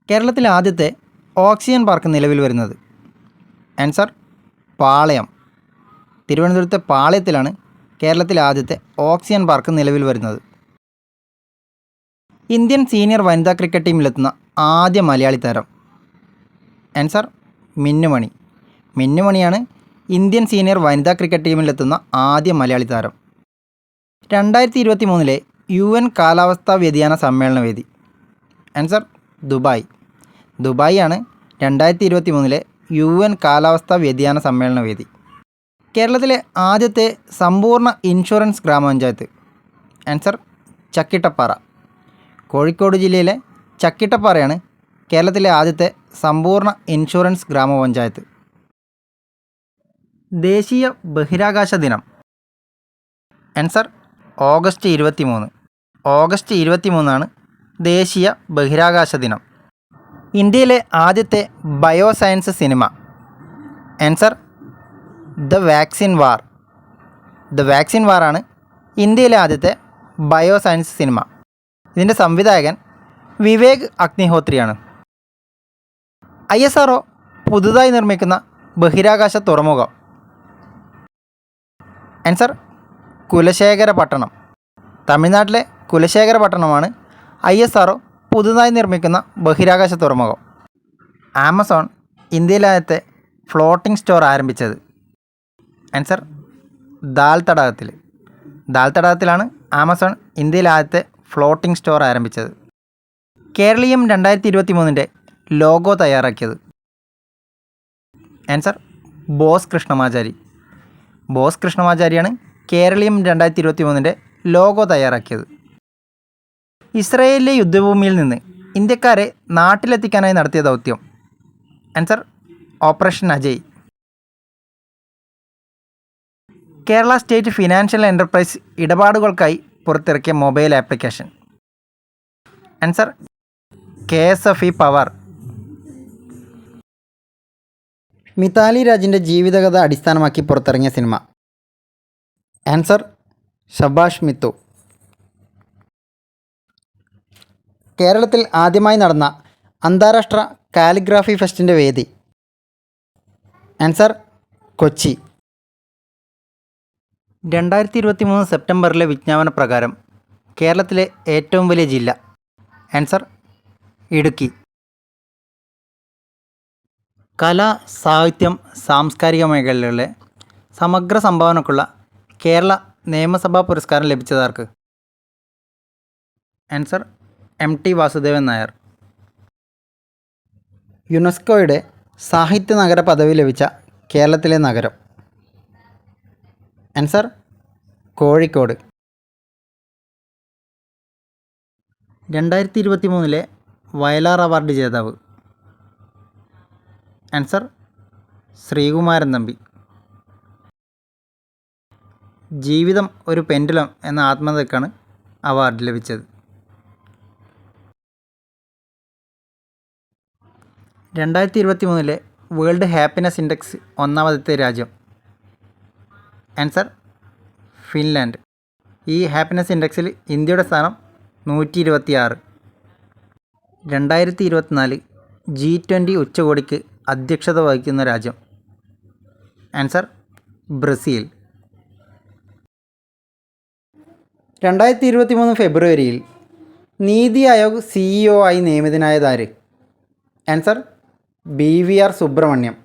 കേരളത്തിലെ ആദ്യത്തെ oxygen park നിലവിൽ വരുന്നത്? ആൻസർ പാളയം. തിരുവനന്തപുരത്തെ പാളയത്തിലാണ് കേരളത്തിലെ ആദ്യത്തെ ഓക്സിജൻ പാർക്ക് നിലവിൽ വരുന്നത്. ഇന്ത്യൻ സീനിയർ വനിതാ ക്രിക്കറ്റ് ടീമിലെത്തുന്ന ആദ്യ മലയാളി താരം? ആൻസർ മിന്നുമണി. മിന്നുമണിയാണ് ഇന്ത്യൻ സീനിയർ വനിതാ ക്രിക്കറ്റ് ടീമിലെത്തുന്ന ആദ്യ മലയാളി താരം. 2023 UN കാലാവസ്ഥാ വ്യതിയാന സമ്മേളന വേദി? Answer Dubai. ദുബായ് ആണ് 2023 UN കാലാവസ്ഥാ വ്യതിയാന സമ്മേളന വേദി. കേരളത്തിലെ ആദ്യത്തെ സമ്പൂർണ്ണ ഇൻഷുറൻസ് ഗ്രാമപഞ്ചായത്ത്? ആൻസർ ചക്കിട്ടപ്പാറ. കോഴിക്കോട് ജില്ലയിലെ ചക്കിട്ടപ്പാറയാണ് കേരളത്തിലെ ആദ്യത്തെ സമ്പൂർണ്ണ ഇൻഷുറൻസ് ഗ്രാമപഞ്ചായത്ത്. ദേശീയ ബഹിരാകാശ ദിനം? Answer August 23. ഓഗസ്റ്റ് 23 ദേശീയ ബഹിരാകാശ ദിനം. ഇന്ത്യയിലെ ആദ്യത്തെ bioscience cinema? Answer the vaccine war. The vaccine വാറാണ് ഇന്ത്യയിലെ ആദ്യത്തെ ബയോസയൻസ് സിനിമ. ഇതിൻ്റെ സംവിധായകൻ വിവേക് അഗ്നിഹോത്രിയാണ്. ISRO പുതുതായി നിർമ്മിക്കുന്ന ബഹിരാകാശ തുറമുഖം? ആൻസർ കുലശേഖരപട്ടണം. തമിഴ്നാട്ടിലെ കുലശേഖരപട്ടണമാണ് ISRO പുതുതായി നിർമ്മിക്കുന്ന ബഹിരാകാശ തുറമുഖം. ആമസോൺ ഇന്ത്യയിലാദ്യത്തെ ഫ്ലോട്ടിംഗ് സ്റ്റോർ ആരംഭിച്ചത്? ആൻസർ ദാൽ തടാകത്തിൽ. ദാൽ തടാകത്തിലാണ് ആമസോൺ ഇന്ത്യയിലാദ്യത്തെ ഫ്ലോട്ടിംഗ് സ്റ്റോർ ആരംഭിച്ചത്. കേരളീയം 2023 ലോഗോ തയ്യാറാക്കിയത്? ആൻസർ ബോസ് കൃഷ്ണമാചാരി. ബോസ് കൃഷ്ണമാചാരിയാണ് കേരളീയം 2023 ലോഗോ തയ്യാറാക്കിയത്. ഇസ്രയേലിലെ യുദ്ധഭൂമിയിൽ നിന്ന് ഇന്ത്യക്കാരെ നാട്ടിലെത്തിക്കാനായി നടത്തിയ ദൗത്യം? Answer operation Ajay. Kerala state financial enterprise ഇടപാടുകൾക്കായി പുറത്തിറക്കിയ mobile application? Answer KSFE power. Mithali രാജിൻ്റെ ജീവിതകഥ അടിസ്ഥാനമാക്കി പുറത്തിറങ്ങിയ സിനിമ? ആൻസർ ശബാഷ് മിത്തു. കേരളത്തിൽ ആദ്യമായി നടന്ന അന്താരാഷ്ട്ര കാലിഗ്രാഫി ഫെസ്റ്റിൻ്റെ വേദി? ആൻസർ കൊച്ചി. 2023 സെപ്റ്റംബറിലെ വിജ്ഞാപന പ്രകാരം കേരളത്തിലെ ഏറ്റവും വലിയ ജില്ല? ആൻസർ ഇടുക്കി. കല, സാഹിത്യം, സാംസ്കാരിക മേഖലകളിലെ സമഗ്ര സംഭാവനക്കുള്ള കേരള നിയമസഭാ പുരസ്കാരം ലഭിച്ചതാർക്ക്? Answer MT Vasudevan Nair. യുനെസ്കോയുടെ സാഹിത്യ നഗര പദവി ലഭിച്ച കേരളത്തിലെ നഗരം? ആൻസർ കോഴിക്കോട്. 2023 വയലാർ അവാർഡ് ജേതാവ്? ആൻസർ ശ്രീകുമാരൻ തമ്പി. ജീവിതം ഒരു പെൻഡുലം എന്ന ആത്മകഥയ്ക്കാണ് അവാർഡ് ലഭിച്ചത്. 2023 വേൾഡ് ഹാപ്പിനെസ് ഇൻഡെക്സ് ഒന്നാമത്തെ രാജ്യം? Answer Finland. ഈ ഹാപ്പിനെസ് ഇൻഡെക്സിൽ ഇന്ത്യയുടെ സ്ഥാനം 126. 2024 G20 ഉച്ചകോടിക്ക് അധ്യക്ഷത വഹിക്കുന്ന രാജ്യം? Answer Brazil. 2023 ഫെബ്രുവരിയിൽ നീതി ആയോഗ് CEO ആയി നിയമിതനായതാര്? Answer BVR Subrahmanyam.